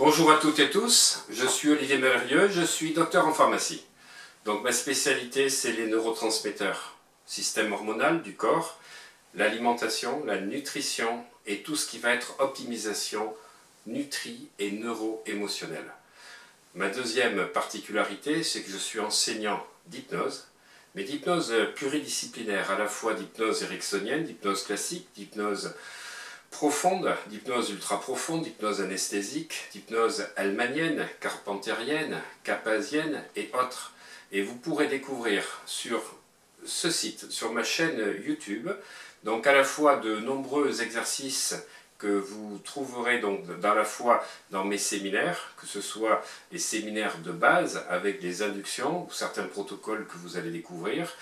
Bonjour à toutes et tous, je suis Olivier Merlieu, je suis docteur en pharmacie. Donc ma spécialité c'est les neurotransmetteurs, système hormonal du corps, l'alimentation, la nutrition et tout ce qui va être optimisation nutri et neuro-émotionnelle. Ma deuxième particularité c'est que je suis enseignant d'hypnose, mais d'hypnose pluridisciplinaire, à la fois d'hypnose ericksonienne, d'hypnose classique, d'hypnose profonde, d'hypnose ultra profonde, d'hypnose anesthésique, d'hypnose hellmanienne, carpentérienne, capazienne et autres. Et vous pourrez découvrir sur ce site, sur ma chaîne YouTube, donc à la fois de nombreux exercices que vous trouverez donc à la fois dans mes séminaires, que ce soit les séminaires de base avec des inductions ou certains protocoles que vous allez découvrir.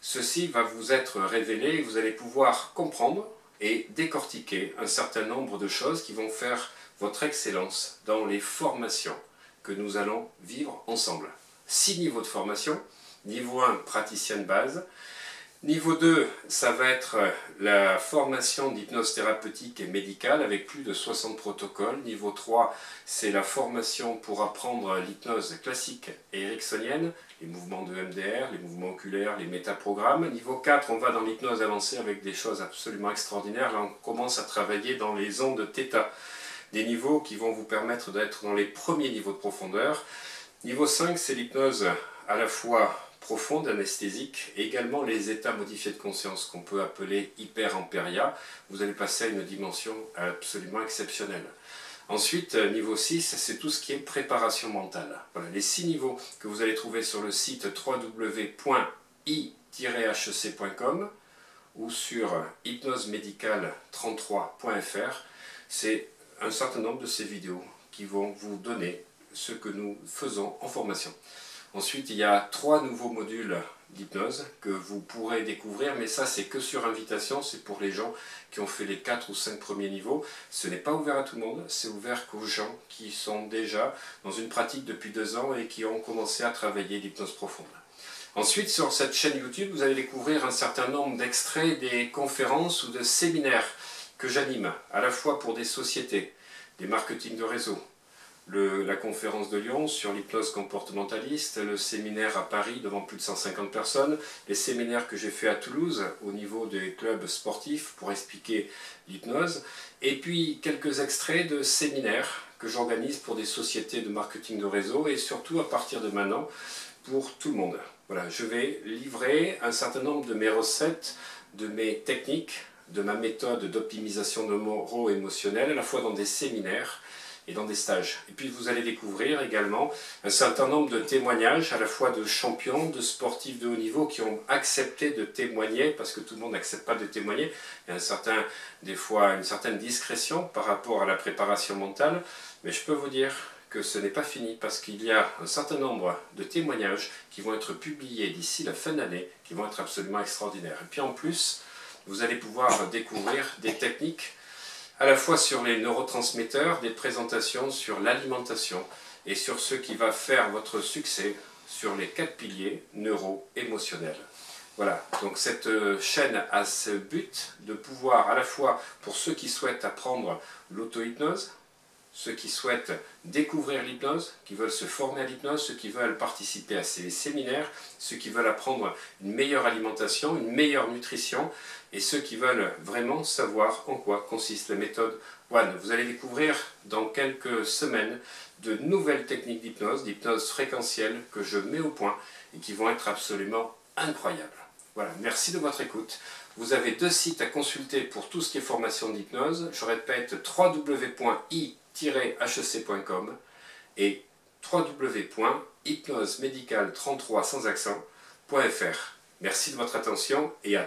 Ceci va vous être révélé et vous allez pouvoir comprendre et décortiquer un certain nombre de choses qui vont faire votre excellence dans les formations que nous allons vivre ensemble. 6 niveaux de formation. Niveau 1, praticien de base. Niveau 2, ça va être la formation d'hypnose thérapeutique et médicale avec plus de 60 protocoles. Niveau 3, c'est la formation pour apprendre l'hypnose classique et ericksonienne, les mouvements de MDR, les mouvements oculaires, les métaprogrammes. Niveau 4, on va dans l'hypnose avancée avec des choses absolument extraordinaires. Là, on commence à travailler dans les ondes θ, des niveaux qui vont vous permettre d'être dans les premiers niveaux de profondeur. Niveau 5, c'est l'hypnose à la fois profonde, anesthésique, et également les états modifiés de conscience qu'on peut appeler hyper-ampéria. Vous allez passer à une dimension absolument exceptionnelle. Ensuite, niveau 6, c'est tout ce qui est préparation mentale. Voilà, les 6 niveaux que vous allez trouver sur le site www.i-hec.com ou sur hypnosemédicale33.fr. C'est un certain nombre de ces vidéos qui vont vous donner ce que nous faisons en formation. Ensuite, il y a 3 nouveaux modules d'hypnose que vous pourrez découvrir, mais ça c'est que sur invitation, c'est pour les gens qui ont fait les 4 ou 5 premiers niveaux. Ce n'est pas ouvert à tout le monde, c'est ouvert qu'aux gens qui sont déjà dans une pratique depuis 2 ans et qui ont commencé à travailler l'hypnose profonde. Ensuite, sur cette chaîne YouTube, vous allez découvrir un certain nombre d'extraits des conférences ou de séminaires que j'anime, à la fois pour des sociétés, des marketing de réseau, la conférence de Lyon sur l'hypnose comportementaliste, le séminaire à Paris devant plus de 150 personnes, les séminaires que j'ai fait à Toulouse au niveau des clubs sportifs pour expliquer l'hypnose, et puis quelques extraits de séminaires que j'organise pour des sociétés de marketing de réseau et surtout à partir de maintenant pour tout le monde. Voilà, je vais livrer un certain nombre de mes recettes, de mes techniques, de ma méthode d'optimisation neuro-émotionnelle, à la fois dans des séminaires et dans des stages. Et puis vous allez découvrir également un certain nombre de témoignages, à la fois de champions, de sportifs de haut niveau qui ont accepté de témoigner, parce que tout le monde n'accepte pas de témoigner. Il y a des fois une certaine discrétion par rapport à la préparation mentale, mais je peux vous dire que ce n'est pas fini, parce qu'il y a un certain nombre de témoignages qui vont être publiés d'ici la fin d'année, qui vont être absolument extraordinaires. Et puis en plus, vous allez pouvoir découvrir des techniques à la fois sur les neurotransmetteurs, des présentations sur l'alimentation et sur ce qui va faire votre succès sur les 4 piliers neuro-émotionnels. Voilà, donc cette chaîne a ce but de pouvoir, à la fois pour ceux qui souhaitent apprendre l'auto-hypnose, ceux qui souhaitent découvrir l'hypnose, qui veulent se former à l'hypnose, ceux qui veulent participer à ces séminaires, ceux qui veulent apprendre une meilleure alimentation, une meilleure nutrition, et ceux qui veulent vraiment savoir en quoi consiste la méthode One. Vous allez découvrir dans quelques semaines de nouvelles techniques d'hypnose fréquentielle que je mets au point et qui vont être absolument incroyables. Voilà, merci de votre écoute. Vous avez 2 sites à consulter pour tout ce qui est formation d'hypnose. Je répète, www.i-hec.com et www.hypnosemédicale33 sans accent.fr. Merci de votre attention et à